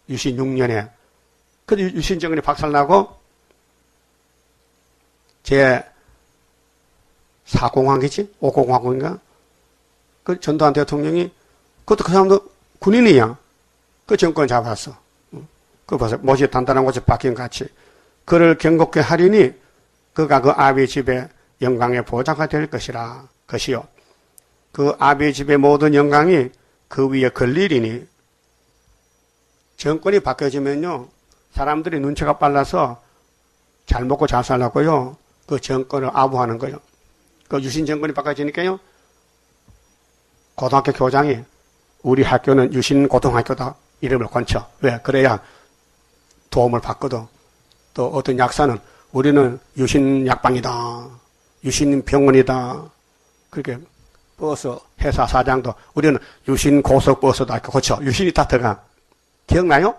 유신 6년에. 그 유신 정권이 박살나고 제 4공화국이지? 5공화국인가? 그 전두환 대통령이 그것도 그 사람도 군인이야. 그 정권 잡았어. 그 벌써 못이 단단한 곳에 박힌 같이. 그를 경고케 하리니 그가 그 아비 집의 영광의 보좌가 될 것이라. 것이요. 그 아비 집의 모든 영광이 그 위에 걸리리니 정권이 바뀌어지면요. 사람들이 눈치가 빨라서 잘 먹고 잘 살라고요. 그 정권을 아부하는 거예요. 그 유신 정권이 바뀌어지니까요. 고등학교 교장이 우리 학교는 유신 고등학교다 이름을 건쳐. 왜? 그래야 도움을 받거든. 또 어떤 약사는 우리는 유신 약방이다. 유신 병원이다. 그렇게 버스 회사 사장도 우리는 유신 고속버스다. 이렇게 고쳐. 유신이 다 들어가. 기억나요?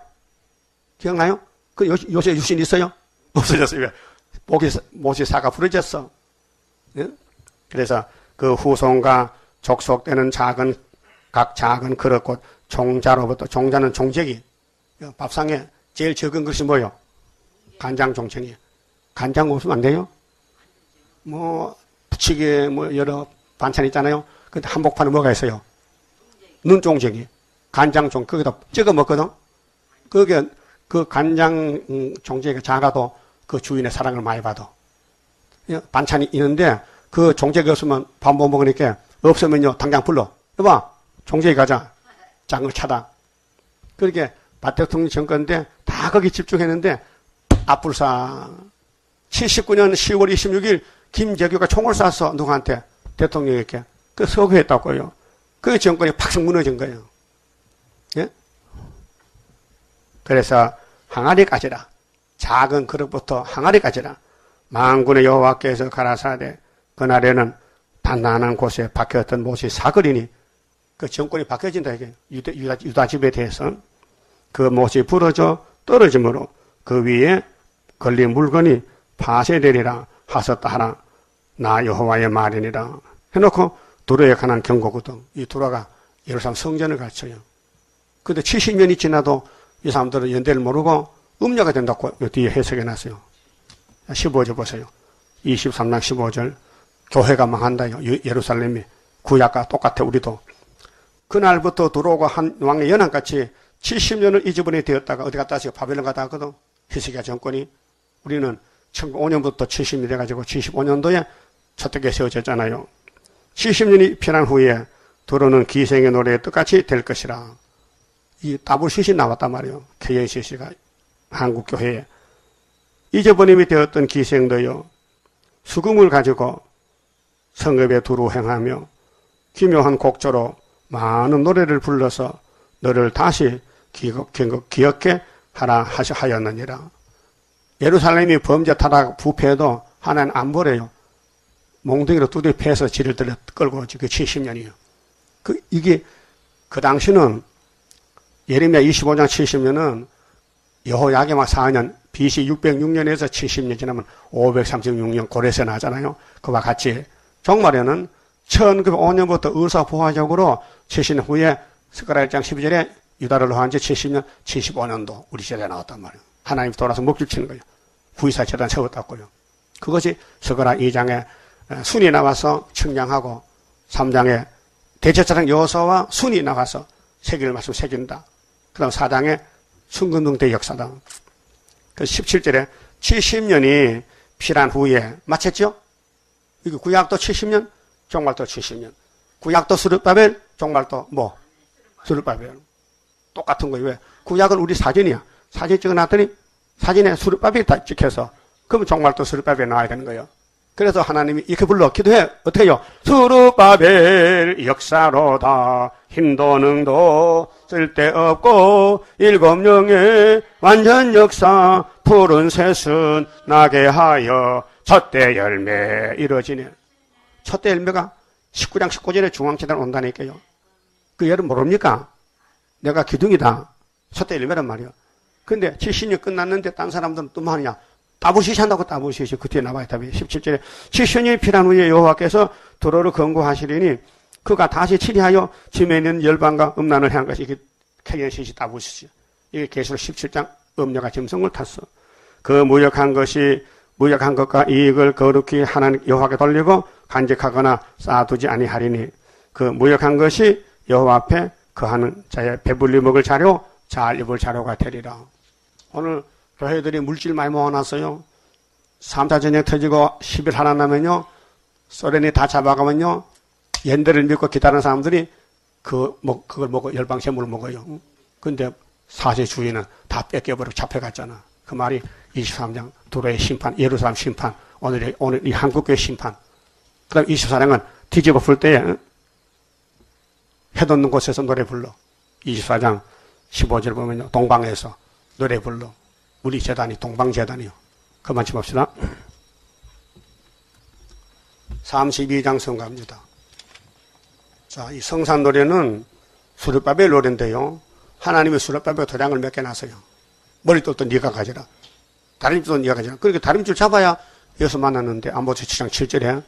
기억나요? 그 요새 유신 있어요? 없어졌어요. 왜? 못이 사가 부러졌어. 예? 그래서 그 후손과 족속되는 각 작은 그릇곧 종자로부터, 종자는 종재기. 밥상에 제일 적은 것이 뭐요? 간장 종청이. 간장 없으면 안 돼요? 뭐, 부치기에 뭐 여러 반찬 있잖아요. 근데 한복판에 뭐가 있어요? 눈종재기. 간장 거기다 찍어 먹거든? 그게, 그 간장 종재기가 작아도 그 주인의 사랑을 많이 받아. 반찬이 있는데 그 종재기 없으면 밥 못 먹으니까 없으면요, 당장 불러. 여봐, 종재기 가자. 작은 거 차다. 그렇게 박 대통령 정권인데 다 거기 집중했는데 앞불사 79년 10월 26일 김재규가 총을 쐈어. 누구한테? 대통령에게. 그 서거했다고요. 그 정권이 팍 무너진 거예요. 예? 그래서 항아리 가지라. 작은 그릇부터 항아리 가지라. 만군의 여호와께서 가라사대 그날에는 단단한 곳에 박혔던 못이 사거리니 그 정권이 바뀌어진다 이게 유다 집에 대해서 그 못이 부러져 떨어지므로 그 위에 걸린 물건이 파쇄되리라 하셨다 하라. 나 여호와의 말이니라 해놓고 도로에 관한 경고거든. 이 도로가 예루살렘 성전을 갖춰요. 근데 70년이 지나도 이 사람들은 연대를 모르고 음녀가 된다고 뒤에 해석해 놨어요. 15절 보세요. 23장 15절. 교회가 망한다요. 예루살렘이. 구약과 똑같아 우리도. 그날부터 도로가 한 왕의 연한같이 70년을 잊어버리게 되었다가 어디 갔다 왔어요? 바벨론 갔다 왔거든. 히스기야 정권이. 우리는 1905년부터 70년이 돼가지고 75년도에 첫대에 세워졌잖아요. 70년이 지난 후에 도로는 기생의 노래에 똑같이 될 것이라. 이 WCC 나왔단 말이에요. KNCC가 한국교회에. 잊어버림이 되었던 기생도요. 수금을 가지고 성읍에 두루 행하며 기묘한 곡조로 많은 노래를 불러서 너를 다시 기억해 하라 하였느니라. 예루살렘이 범죄 타락 부패해도 하나는 안 버려요. 몽둥이로 두드려 패서 지를 들여 끌고 그 70년이에요. 이게 그 당시는 예레미야 25장 70년은 여호야기마 4년 BC 606년에서 70년 지나면 536년 고레세 나잖아요. 그와 같이 종말에는 1905년부터 의사보화적으로 70년 후에 스가랴 1장 12절에 유다를 로한 지 70년 75년도 우리 시대에 나왔단 말이에요. 하나님 돌아서 목줄 치는 거예요. 구이사 재단 세웠다고요. 그것이 스가랴 2장에 순이 나와서 측량하고 3장에 대제사장 여호수아와 순이 나와서 새길 말씀 새긴다. 그 다음 4장에 순금등대 역사다. 그 17절에 70년이 필한 후에 마쳤죠? 이거 구약도 70년, 종말도 70년. 구약도 스룹바벨, 종말도 뭐? 스룹바벨. 똑같은 거예요. 왜? 구약은 우리 사진이야. 사진 찍어놨더니 사진에 스룹바벨이 다 찍혀서 그럼 종말도 스룹바벨 나와야 되는 거예요. 그래서 하나님이 이렇게 불러 기도해. 어떻게 해요? 스룹바벨 역사로다. 힘도 능도 쓸데없고 일곱 영의 완전 역사 푸른 새순 나게 하여 첫대 열매 이루어지네. 첫대 열매가 19장 19절에 중앙재단 온다니까요. 그 여러분 모릅니까? 내가 기둥이다. 첫대 열매란 말이야. 근데 70년 끝났는데 딴 사람들은 또 뭐 하느냐? 따부시시 한다고 따부시시. 그 뒤에 나와야 답이 17절에 70년이 필한 후에 여호와께서 도로를 경고하시리니 그가 다시 치리하여 짐에 있는 열방과 음란을 향한 것이 이게 KNCC 따부시시. 이게 계시록 17장 음녀가 짐승을 탔어. 그 무역한 것과 이익을 거룩히 하나님 여호와께 돌리고 간직하거나 쌓아두지 아니하리니 그 무역한 것이 여호와 앞에 거하는 자의 배불리 먹을 자료, 잘 입을 자료가 되리라. 오늘 교회들이 물질 많이 모아놨어요. 3차 전쟁 터지고 10일 하나 나면요, 소련이 다 잡아가면요, 연대를 믿고 기다리는 사람들이 그걸 먹어, 열방세물을 먹어요. 근데 사제 주인은 다 뺏겨버리고 잡혀갔잖아. 그 말이 23장 두로의 심판, 예루살렘 심판, 오늘 이 한국교회 심판. 그 다음 24장은 뒤집어 풀 때에 해돋는 곳에서 노래 불러. 24장 15절 보면요, 동방에서 노래 불러. 우리 재단이 동방재단이요. 그만 칩읍시다. 32장 성가입니다. 자, 이 성산 노래는 수르바벨 노래인데요. 하나님이 수르바벨 도량을 몇 개 놨어요. 머리돌도 네가 가져라. 다림줄도 네가 가져라. 그렇게 다림줄 잡아야 여기서 만났는데 아모스 7장 7절에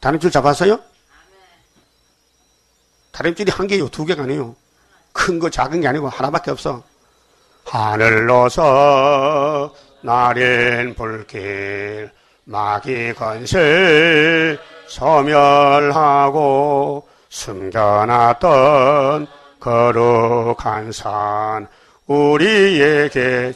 다림줄 잡았어요? 다림줄이 한 개요, 두 개가 아니에요. 큰 거 작은 게 아니고 하나밖에 없어. 하늘로서 나린 불길 마귀 건세 소멸하고 숨겨놨던 거룩한 산 우리에게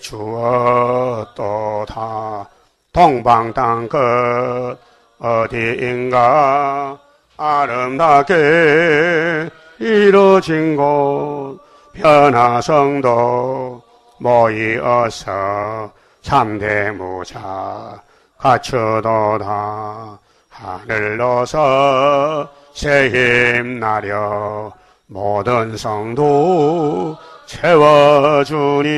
주었도다. 동방 땅끝 어디인가 아름답게 이루어진 곳 변화성도 모이어서 참대 무자 갖추도다. 하늘로서 새힘 나려 모든 성도 채워주니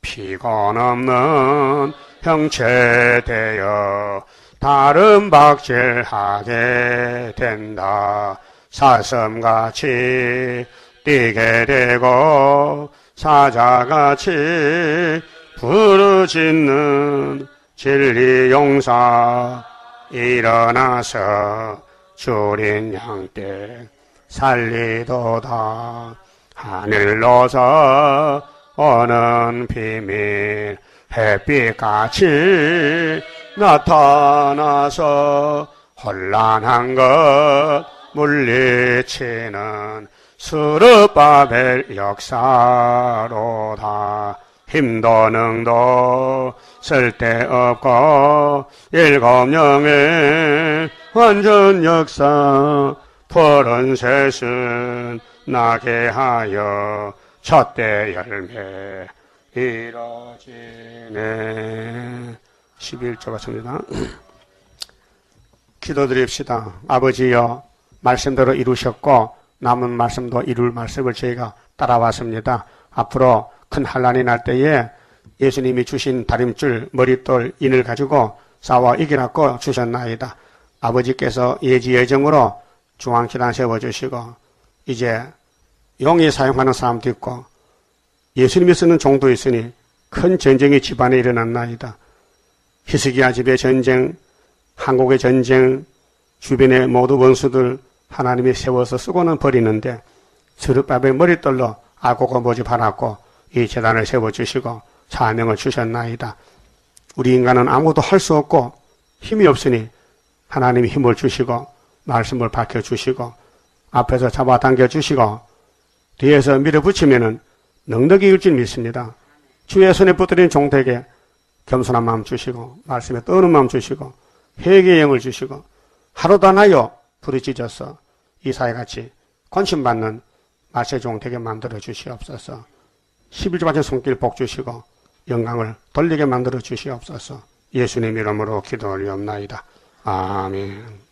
피곤 없는 형체 되어 다른 박질하게 된다. 사슴같이 뛰게 되고 사자같이 부르짖는 진리 용사 일어나서 줄인 양떼 살리도다. 하늘로서 오는 비밀 햇빛같이 나타나서 혼란한 것 물리치는 스룹바벨 역사로다. 힘도 능도 쓸데없고 일곱 영의 완전 역사 푸른 셋은 나게 하여 첫대 열매 이뤄지네. 11조 같습니다. 기도드립시다. 아버지여, 말씀대로 이루셨고 남은 말씀도 이룰 말씀을 저희가 따라왔습니다. 앞으로 큰 환란이 날 때에 예수님이 주신 다림줄, 머릿돌, 인을 가지고 싸워 이기라고 주셨나이다. 아버지께서 예지예정으로 중앙기단 세워주시고 이제 용이 사용하는 사람도 있고 예수님이 쓰는 종도 있으니 큰 전쟁이 집안에 일어났나이다. 히스기야 집의 전쟁, 한국의 전쟁, 주변의 모두 원수들 하나님이 세워서 쓰고는 버리는데 스룹바벨 머릿돌로 알곡을 모집하라고 이 재단을 세워주시고 사명을 주셨나이다. 우리 인간은 아무도 할 수 없고 힘이 없으니 하나님이 힘을 주시고 말씀을 밝혀주시고 앞에서 잡아당겨 주시고 뒤에서 밀어붙이면은 넉넉히 이길 줄 믿습니다. 주의 손에 붙들린 종되게 겸손한 마음 주시고 말씀에 떠오는 마음 주시고 회개의 영을 주시고 하루도 안 하여 부르짖어서 이사야같이 권신받는 말세 종 되게 만들어 주시옵소서. 11조 받은 손길 복 주시고 영광을 돌리게 만들어 주시옵소서. 예수님 이름으로 기도 올리옵나이다. 아멘.